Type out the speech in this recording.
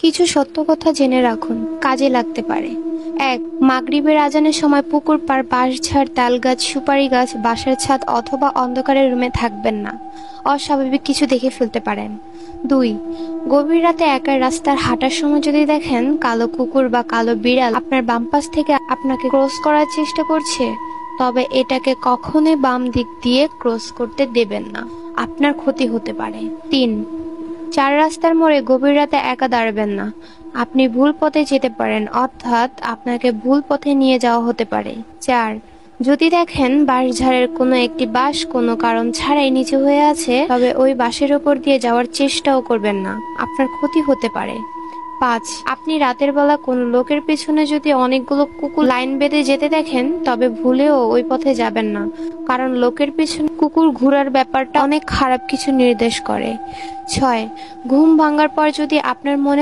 কিছু সত্য কথা জেনে রাখুন, কাজে লাগতে পারে। ১. মাগরিবের আজানের সময় পুকুর পাড়, বাঁশঝাড়, তালগাছ, সুপারি গাছ, বাসার ছাদ অথবা অন্ধকারের রুমে থাকবেন না। অস্বাভাবিক কিছু দেখে ফেলতে পারেন। ২. গভীর রাতে একা রাস্তার হাঁটার সময় যদি দেখেন কালো কুকুর বা কালো বিড়াল আপনার বাম পাশ থেকে আপনাকে ক্রস করার চেষ্টা করছে, তবে এটাকে কখনোই বাম দিক দিয়ে ক্রস করতে দেবেন না, আপনার ক্ষতি হতে পারে। ৩. চার রাস্তার মোড়ে গভীর রাতে একা দাঁড়াবেন না। আপনি ভুল পথে যেতে পারেন, অর্থাৎ আপনাকে ভুল পথে নিয়ে যাওয়া হতে পারে। ৪. যদি দেখেন বাঁশঝাড়ের কোনো একটি বাঁশ কোনো কারণ ছাড়াই নিচু হয়ে আছে, তবে ওই বাঁশের ওপর দিয়ে যাওয়ার চেষ্টাও করবেন না, আপনার ক্ষতি হতে পারে। ৫. আপনি রাতের বেলা কোনো লোকের পেছনে যদি অনেকগুলো কুকুর লাইন বেঁধে যেতে দেখেন, তবে ভুলেও ওই পথে যাবেন না, কারণ লোকের পেছনে কুকুর ঘোরার ব্যাপারটা অনেক খারাপ কিছু নির্দেশ করে। ৬. ঘুম ভাঙার পর যদি আপনার মনে